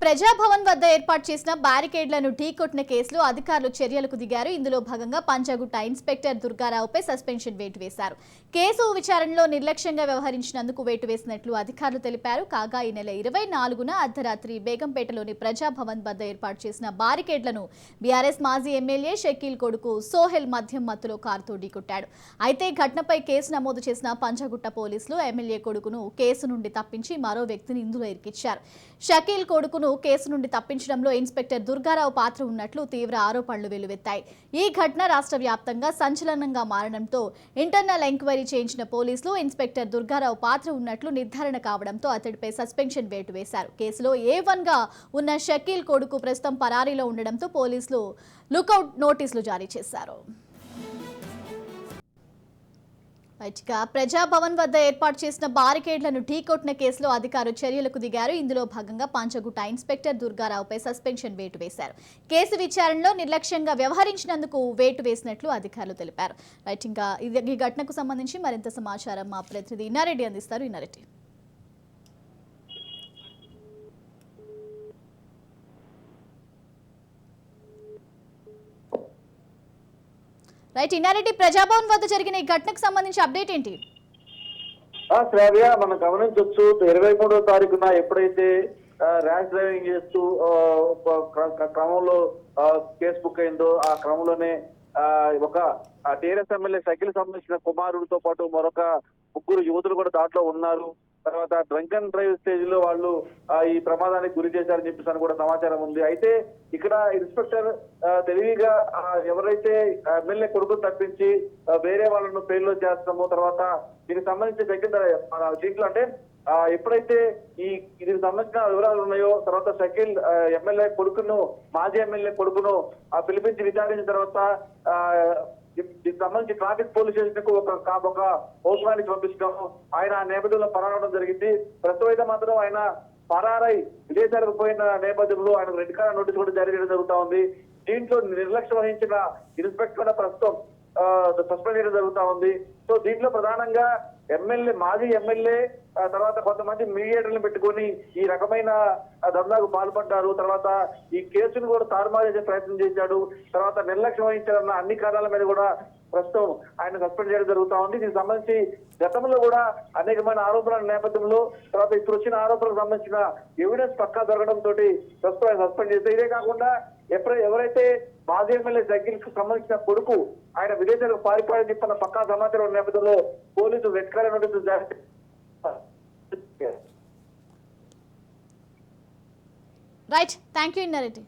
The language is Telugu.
ప్రజాభవన్ వద్ద ఏర్పాటు చేసిన బ్యారికేడ్లను ఢీకొట్టిన కేసులో అధికారులు చర్యలకు దిగారు. ఇందులో భాగంగా పంచగుట్ట ఇన్స్పెక్టర్ దుర్గారావుపై సస్పెన్షన్ వేటు వేశారు. కేసు విచారణలో నిర్లక్ష్యంగా వ్యవహరించినందుకు వేటు వేసినట్లు అధికారులు తెలిపారు. కాగా ఈ నెల 24న అర్ధరాత్రి బేగంపేటలోని ప్రజాభవన్ వద్ద ఏర్పాటు చేసిన బ్యారికేడ్లను బీఆర్ఎస్ మాజీ ఎమ్మెల్యే షకీల్ కొడుకు సోహెల్ మద్యం మత్తులో కారుతో ఢీకొట్టాడు. అయితే ఘటనపై కేసు నమోదు చేసిన పంచగుట్ట పోలీసులు ఎమ్మెల్యే కొడుకును కేసు నుండి తప్పించి మరో వ్యక్తిని ఇందులో ఇరికిచ్చారు. షకీల్ కొడుకును కేసు నుండి తప్పించడంలో ఇన్స్పెక్టర్ దుర్గారావు పాత్ర ఉన్నట్లు తీవ్ర ఆరోపణలు వెలువెత్తాయి. ఈ ఘటన రాష్ట్ర వ్యాప్తంగా సంచలనంగా మారడంతో ఇంటర్నల్ ఎంక్వైరీ చేయించిన పోలీసులు ఇన్స్పెక్టర్ దుర్గారావు పాత్ర ఉన్నట్లు నిర్ధారణ కావడంతో అతడిపై సస్పెన్షన్ వేటు వేశారు. కేసులో A1 గా ఉన్న షకీల్ కొడుకు ప్రస్తుతం పరారీలో ఉండడంతో పోలీసులు లుకౌట్ నోటీసులు జారీ చేశారు. ప్రజాభవన్ వద్ద ఏర్పాటు చేసిన బారికేడ్లను ఢీకొట్టిన కేసులో అధికారులు చర్యలకు దిగారు. ఇందులో భాగంగా పంచగుట్ట ఇన్స్పెక్టర్ దుర్గారావుపై సస్పెన్షన్ వేటు వేశారు. కేసు విచారణలో నిర్లక్ష్యంగా వ్యవహరించినందుకు వేటు వేసినట్లు అధికారులు తెలిపారు. ఈ ఘటనకు సంబంధించి మరింత సమాచారం మా ప్రతినిధి ఇన్నారెడ్డి అందిస్తారు. ఇన్నారెడ్డి, ఇన్నారెడ్డి, ప్రజాభవన్ వద్ద జరిగిన ఈ ఘటనకు సంబంధించి అప్డేట్ ఏంటి? శ్రావ్య, మనం గమనించవచ్చు 23వ తారీఖున ఎప్పుడైతే ర్యాష్ డ్రైవింగ్ చేస్తూ క్రమంలో కేసు బుక్ అయిందో ఆ క్రమంలోనే ఒక టీఆర్ఎస్ ఎమ్మెల్యే షకీల్ సంబంధించిన కుమారుడితో పాటు మరొక ముగ్గురు యువతులు కూడా దాంట్లో ఉన్నారు. తర్వాత డ్రంక్ అండ్ డ్రైవ్ స్టేజ్ లో వాళ్ళు ఈ ప్రమాదానికి గురి చేశారని చెప్పేసి కూడా సమాచారం ఉంది. అయితే ఇక్కడ ఇన్స్పెక్టర్ తెలివిగా ఎవరైతే ఎమ్మెల్యే కొడుకును తప్పించి వేరే వాళ్ళను పేర్లో చేస్తామో, తర్వాత దీనికి సంబంధించి దీంట్లో అంటే ఎప్పుడైతే దీనికి సంబంధించిన వివరాలు ఉన్నాయో, తర్వాత షకీల్ ఎమ్మెల్యే కొడుకును మాజీ ఎమ్మెల్యే కొడుకును పిలిపించి విచారించిన తర్వాత దీనికి సంబంధించి ట్రాఫిక్ పోలీస్ స్టేషన్ కు ఒక పోస్ట్మాన్ పంపించడం, ఆయన ఆ నేపథ్యంలో పరారవడం జరిగింది. ప్రస్తుతం అయితే మాత్రం ఆయన పరారై విదేశాలకు పోయిన నేపథ్యంలో ఆయన రెడ్ కార్డ్ నోటీస్ కూడా జారీ చేయడం జరుగుతా ఉంది. దీంట్లో నిర్లక్ష్యం వహించిన ఇన్స్పెక్టర్ ప్రస్తుతం సస్పెండ్ చేయడం జరుగుతా ఉంది. సో దీంట్లో ప్రధానంగా మాజీ ఎమ్మెల్యే తర్వాత కొంతమంది మీడియేటర్లను పెట్టుకొని ఈ రకమైన దందాకు పాల్పడ్డారు. తర్వాత ఈ కేసును కూడా తారుమారు చేసే ప్రయత్నం చేశాడు. తర్వాత నిర్లక్ష్యం వహించారన్న అన్ని కారణాల మీద కూడా ప్రస్తుతం ఆయన సస్పెండ్ చేయడం జరుగుతా ఉంది. దీనికి సంబంధించి గతంలో కూడా అనేకమైన ఆరోపణల నేపథ్యంలో తర్వాత ఇప్పుడు వచ్చిన ఆరోపణలకు సంబంధించిన ఎవిడెన్స్ పక్కా దొరకడంతో ప్రస్తుతం ఆయన సస్పెండ్ చేస్తే, ఇదే కాకుండా ఎవరైతే మాజీ ఎమ్మెల్యే షకీల్ కు సంబంధించిన కొడుకు ఆయన విదేశాలకు పారిపోయాలని చెప్పిన పక్కా సమాచారం నేపథ్యంలో పోలీసులు రెడ్ కార్డ్ నోటీసులు జారీ రైట్, థ్యాంక్ యూ ఇన్నారెడ్డి.